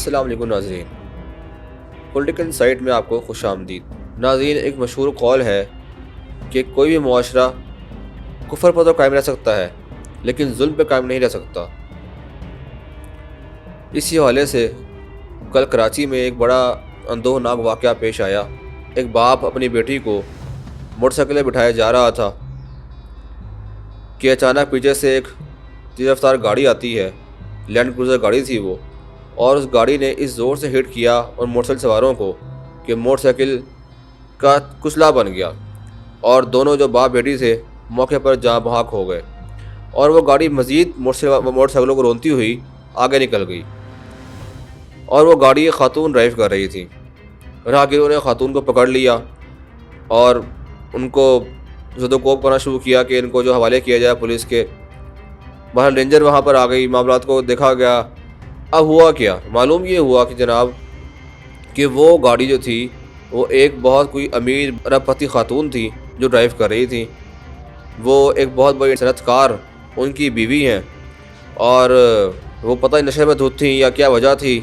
السلام علیکم ناظرین، پولیٹیکل انسائٹ میں آپ کو خوش آمدید۔ ناظرین، ایک مشہور قول ہے کہ کوئی بھی معاشرہ کفر پر تو قائم رہ سکتا ہے لیکن ظلم پہ قائم نہیں رہ سکتا۔ اسی حوالے سے کل کراچی میں ایک بڑا اندوہناک واقعہ پیش آیا۔ ایک باپ اپنی بیٹی کو موٹر سائیکل پہ بٹھایا جا رہا تھا کہ اچانک پیچھے سے ایک تیز رفتار گاڑی آتی ہے، لینڈ کروزر گاڑی تھی وہ، اور اس گاڑی نے اس زور سے ہٹ کیا اور موٹر سائیکل سواروں کو کہ موٹر سائیکل کا کچلا بن گیا، اور دونوں جو باپ بیٹی تھے موقع پر جاں بحق ہو گئے، اور وہ گاڑی مزید موٹر سائیکلوں کو رونتی ہوئی آگے نکل گئی، اور وہ گاڑی ایک خاتون ڈرائیو کر رہی تھی۔ راہگیروں نے خاتون کو پکڑ لیا اور ان کو زد و کوب کرنا شروع کیا کہ ان کو جو حوالے کیا جائے پولیس کے۔ بہرحال رینجر وہاں پر آ گئی، معاملات کو دیکھا گیا۔ اب ہوا کیا؟ معلوم یہ ہوا کہ جناب کہ وہ گاڑی جو تھی وہ ایک بہت کوئی امیر ارب پتی خاتون تھی جو ڈرائیو کر رہی تھی۔ وہ ایک بہت بڑی صنعت کار ان کی بیوی ہیں، اور وہ پتہ نہیں نشے میں دھت تھیں یا کیا وجہ تھی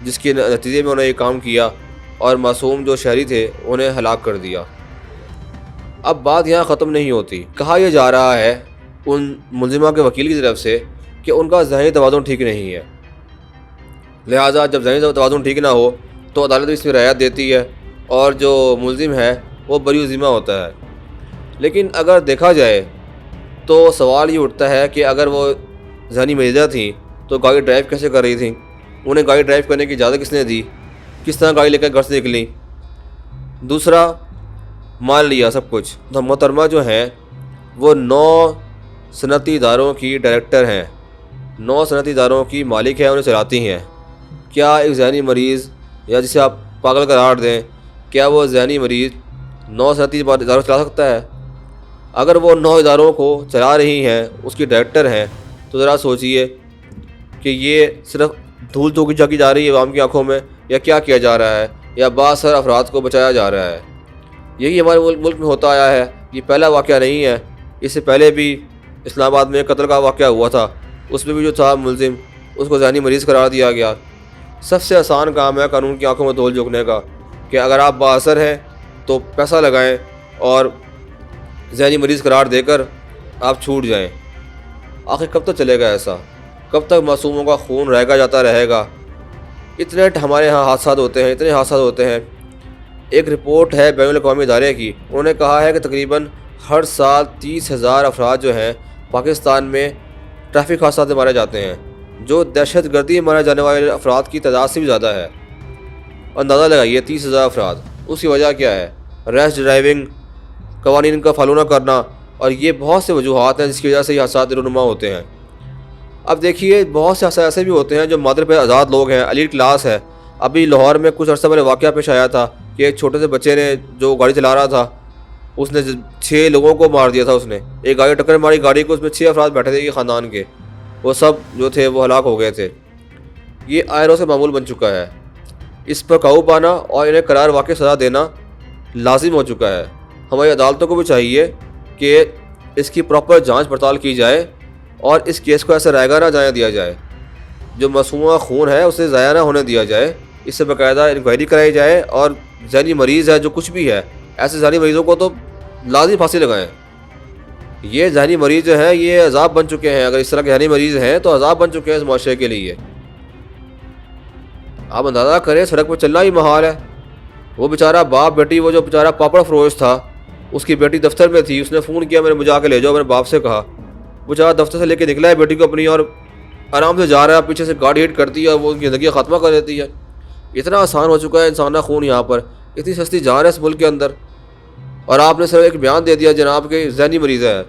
جس کے نتیجے میں انہوں نے یہ کام کیا اور معصوم جو شہری تھے انہیں ہلاک کر دیا۔ اب بات یہاں ختم نہیں ہوتی۔ کہا یہ جا رہا ہے ان ملزمہ کے وکیل کی طرف سے کہ ان کا ذہنی توازن ٹھیک نہیں ہے، لہٰذا جب ذہنی توازن ٹھیک نہ ہو تو عدالت اس میں رعایت دیتی ہے اور جو ملزم ہے وہ بری ذمہ ہوتا ہے۔ لیکن اگر دیکھا جائے تو سوال یہ اٹھتا ہے کہ اگر وہ ذہنی مریضہ تھیں تو گاڑی ڈرائیو کیسے کر رہی تھیں؟ انہیں گاڑی ڈرائیو کرنے کی اجازت کس نے دی؟ کس طرح گاڑی لے کر گھر سے نکلی؟ دوسرا، مان لیا سب کچھ، تو محترمہ جو ہیں وہ 9 صنعتی اداروں کی ڈائریکٹر ہیں، 9 صنعتی اداروں کی مالک ہیں، انہیں چلاتی ہیں۔ کیا ایک ذہنی مریض، یا جسے آپ پاگل قرار دیں، کیا وہ ذہنی مریض 9 صنعتی اداروں چلا سکتا ہے؟ اگر وہ 9 اداروں کو چلا رہی ہیں، اس کی ڈائریکٹر ہیں، تو ذرا سوچئے کہ یہ صرف دھول تو جھانکی جا رہی ہے عوام کی آنکھوں میں، یا کیا کیا جا رہا ہے، یا بااثر افراد کو بچایا جا رہا ہے؟ یہی ہمارے ملک میں ہوتا آیا ہے۔ یہ پہلا واقعہ نہیں ہے، اس سے پہلے بھی اسلام آباد میں قتل کا واقعہ ہوا تھا، اس میں بھی جو تھا ملزم اس کو ذہنی مریض قرار دیا گیا۔ سب سے آسان کام ہے قانون کی آنکھوں میں دھول جھونکنے کا، کہ اگر آپ بااثر ہیں تو پیسہ لگائیں اور ذہنی مریض قرار دے کر آپ چھوٹ جائیں۔ آخر کب تک چلے گا ایسا؟ کب تک معصوموں کا خون رہے جاتا رہے گا؟ اتنے ہمارے ہاں حادثات ہوتے ہیں، اتنے حادثات ہوتے ہیں۔ ایک رپورٹ ہے بین الاقوامی ادارے کی، انہوں نے کہا ہے کہ تقریباً ہر سال 30,000 افراد جو ہیں پاکستان میں ٹریفک حادثات میں مارے جاتے ہیں، جو دہشت گردی میں مارے جانے والے افراد کی تعداد سے بھی زیادہ ہے۔ اندازہ لگائیے 30,000 افراد۔ اس کی وجہ کیا ہے؟ ریش ڈرائیونگ، قوانین کا فالو نہ کرنا، اور یہ بہت سے وجوہات ہیں جس کی وجہ سے یہ حادثات رونما ہوتے ہیں۔ اب دیکھیے بہت سے حادثات ایسے بھی ہوتے ہیں جو مادر پہ آزاد لوگ ہیں، ایلیٹ کلاس ہے۔ ابھی لاہور میں کچھ عرصہ پہلے واقعہ پیش آیا تھا کہ ایک چھوٹے سے بچے نے جو گاڑی چلا رہا تھا، اس نے 6 لوگوں کو مار دیا تھا۔ اس نے ایک گاڑی ٹکر ماری، گاڑی کو، اس میں 6 افراد بیٹھے تھے یہ خاندان کے، وہ سب جو تھے وہ ہلاک ہو گئے تھے۔ یہ آئے روز سے معمول بن چکا ہے۔ اس پر قابو پانا اور انہیں قرار واقع سزا دینا لازم ہو چکا ہے۔ ہماری عدالتوں کو بھی چاہیے کہ اس کی پراپر جانچ پڑتال کی جائے اور اس کیس کو ایسے رائیگاں نہ جانے دیا جائے۔ جو معصومہ خون ہے اسے ضائع نہ ہونے دیا جائے، اس سے باقاعدہ انکوائری کرائی جائے، اور ذہنی مریض ہے جو کچھ بھی ہے، ایسے ذہنی مریضوں کو تو لازم پھانسی لگائیں۔ یہ ذہنی مریض جو ہیں یہ عذاب بن چکے ہیں، اگر اس طرح کے ذہنی مریض ہیں تو عذاب بن چکے ہیں اس معاشرے کے لیے۔ آپ اندازہ کریں سڑک پہ چلنا ہی محال ہے۔ وہ بیچارہ باپ بیٹی، وہ جو بیچارہ پاپڑ فروش تھا، اس کی بیٹی دفتر میں تھی، اس نے فون کیا، مجھے آ کے لے جاؤ، میں نے باپ سے کہا۔ بیچارہ دفتر سے لے کے نکلا ہے بیٹی کو اپنی، اور آرام سے جا رہا ہے، پیچھے سے گاڑی ہٹ کرتی ہے، وہ ان کی زندگی ختمہ کر دیتی ہے۔ اتنا آسان ہو چکا ہے انسان کا خون یہاں پر، اتنی سستی جان ہے اس ملک کے اندر، اور آپ نے صرف ایک بیان دے دیا جناب کہ ذہنی مریض ہے،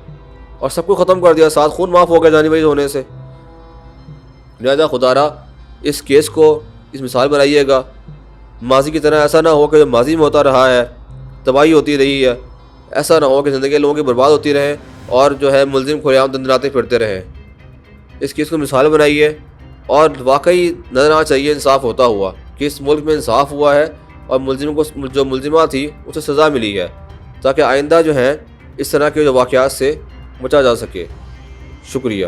اور سب کو ختم کر دیا، ساتھ خون معاف ہو گیا ذہنی مریض ہونے سے۔ لہٰذا خدا را اس کیس کو اس مثال بنائیے گا، ماضی کی طرح ایسا نہ ہو کہ جو ماضی میں ہوتا رہا ہے تباہی ہوتی رہی ہے، ایسا نہ ہو کہ زندگی لوگوں کی برباد ہوتی رہے اور جو ہے ملزم کھلے عام دندناتے پھرتے رہیں۔ اس کیس کو مثال بنائیے، اور واقعی نظر آنا چاہیے انصاف ہوتا ہوا کہ اس ملک میں انصاف ہوا ہے اور ملزم کو جو ملزمہ تھی اسے سزا ملی ہے، تاکہ آئندہ جو ہیں اس طرح کے جو واقعات سے بچا جا سکے۔ شکریہ۔